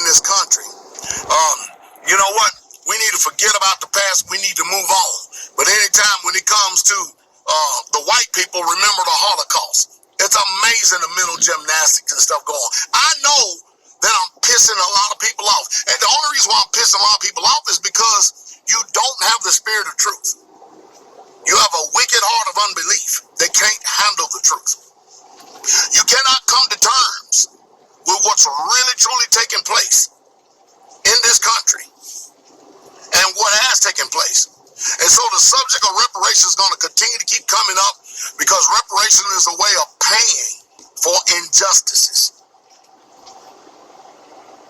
this country. You know what? We need to forget about the past. We need to move on. But anytime when it comes to the white people, remember the Holocaust. It's amazing the mental gymnastics and stuff going on. I know that I'm pissing a lot of people off. And the only reason why I'm pissing a lot of people off is because you don't have the spirit of truth. You have a wicked heart of unbelief. They can't handle the truth. You cannot come to terms with what's really truly taking place in this country and what has taken place. And so the subject of reparations is going to continue to keep coming up because reparation is a way of paying for injustices.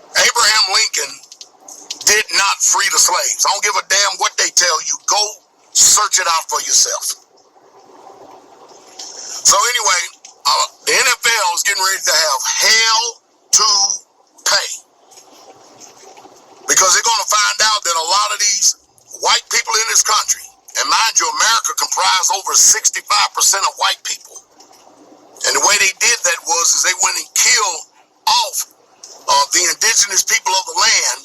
Abraham Lincoln did not free the slaves. I don't give a damn what they tell you. Go search it out for yourself. So anyway, the NFL is getting ready to have hell to pay because they're going to find out that a lot of these white people in this country, and mind you, America comprised over 65% of white people. And the way they did that was they went and killed off the indigenous people of the land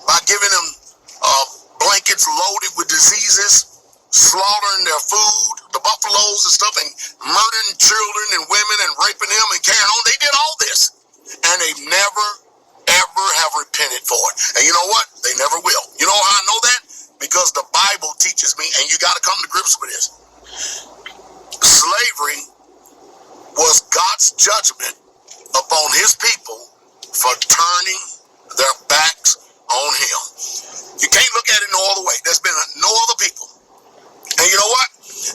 by giving them blankets loaded with diseases, slaughtering their food, the buffaloes and stuff, and murdering children and women and raping them and carrying on. They did all this. And they never, ever have repented for it. And you know what? They never will. You know how I know that? Because the Bible teaches me, and you got to come to grips with this. Slavery was God's judgment upon his people for turning their backs on him. You can't look at it no other way. There's been no other people. And you know what?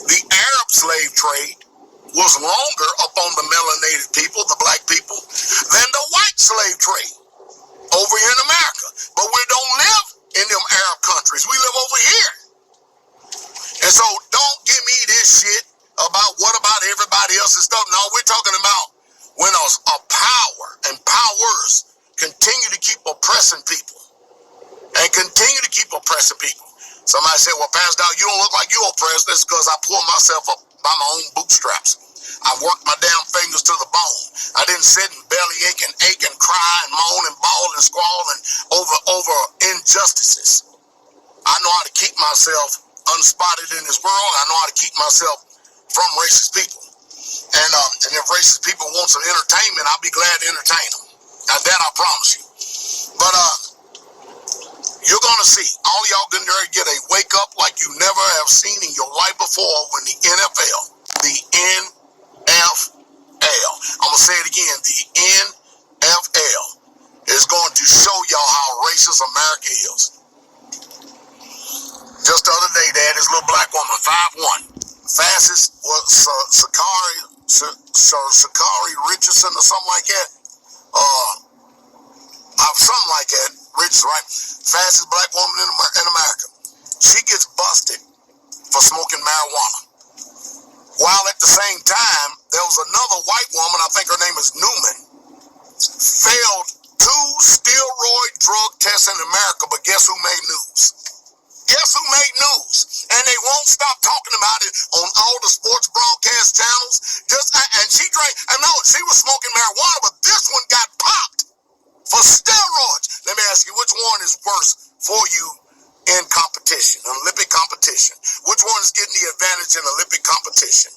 The Arab slave trade was longer upon the melanated people, the black people, than the white slave trade over here in America. But we don't live in them Arab countries. We live over here. And so don't give me this shit about what about everybody else's stuff. No, we're talking about when a power and powers continue to keep oppressing people and continue to keep oppressing people. Somebody said, well, Pastor Dow, you don't look like you oppressed. That's because I pulled myself up by my own bootstraps. I worked my damn fingers to the bone. I didn't sit and belly ache and cry and moan and bawl and squall and over injustices. I know how to keep myself unspotted in this world. I know how to keep myself from racist people. And if racist people want some entertainment, I'll be glad to entertain them. Now that I promise you. But you're going to see all y'all going to get a wake up like you never have seen in your life before when the NFL, the NFL, I'm going to say it again, the NFL is going to show y'all how racist America is. Just the other day, they had this little black woman, 5'1", fastest was Sakari Richardson or something like that. Something like that. Richardson, right? Fastest black woman in America. She gets busted for smoking marijuana. While at the same time, there was another white woman, I think her name is Newman, failed 2 steroid drug tests in America, but guess who made news? Guess who made news? And they won't stop talking about it on all the sports broadcast channels. And she drank, I know she was smoking marijuana, but this one got popped for steroids. Let me ask you, which one is worse for you in competition, Olympic competition? Which one is getting the advantage in Olympic competition?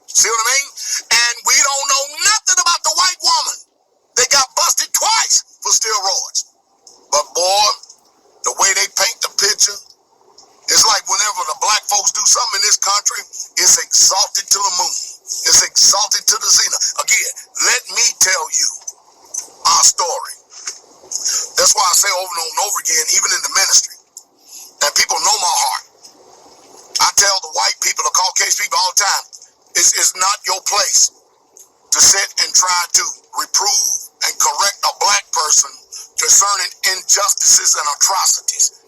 See what I mean? And we don't know nothing about the white woman. They got busted twice for steroids. But boy, the way they paint the picture, it's like whenever the black folks do something in this country, it's exalted to the moon. It's exalted to the zenith. Again, let me tell you our story. That's why I say over and over again, even in the ministry, and people know my heart. I tell the white people, the Caucasian people all the time, it's not your place to sit and try to reprove and correct a black person concerning injustices and atrocities.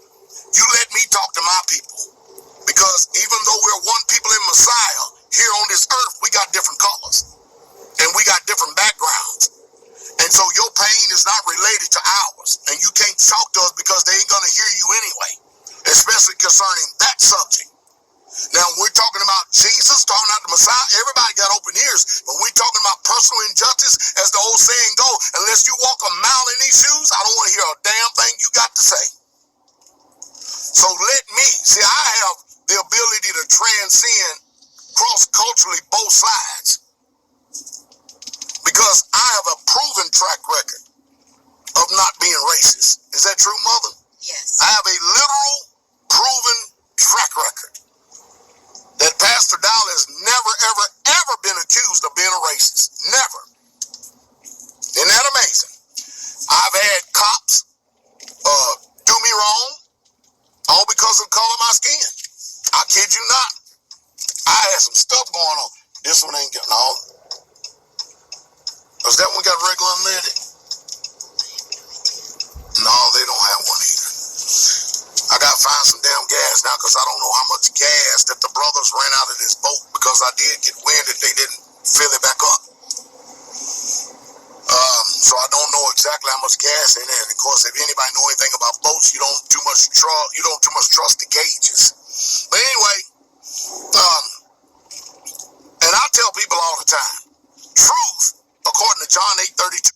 You let me talk to my people, because even though we're one people in Messiah, here on this earth, we got different colors, and we got different backgrounds. And so your pain is not related to ours, and you can't talk to us because they ain't going to hear you anyway, especially concerning that subject. Now, we're talking about Jesus, talking about the Messiah. Everybody got open ears, but we're talking about personal injustice, as the old saying goes. Unless you walk a mile in these shoes, I don't want to hear a damn thing you got to say. So let me, see, I have the ability to transcend cross-culturally both sides because I have a proven track record of not being racist. Is that true, Mother? Yes. I have a literal, proven track record that Pastor Dowell has never, ever, ever been accused of being a racist. Never. Isn't that amazing? I've had cops do me wrong, all because of the color of my skin. I kid you not. I had some stuff going on. This one ain't getting all. Does that one got regular unleaded? No, they don't have one either. I gotta find some damn gas now because I don't know how much gas that the brothers ran out of this boat because I did get wind that they didn't fill it back up. So I don't know exactly how much gas in it. And of course, if anybody know anything about boats, you don't too much trust the gauges. But anyway, and I tell people all the time, truth, according to John 8:32,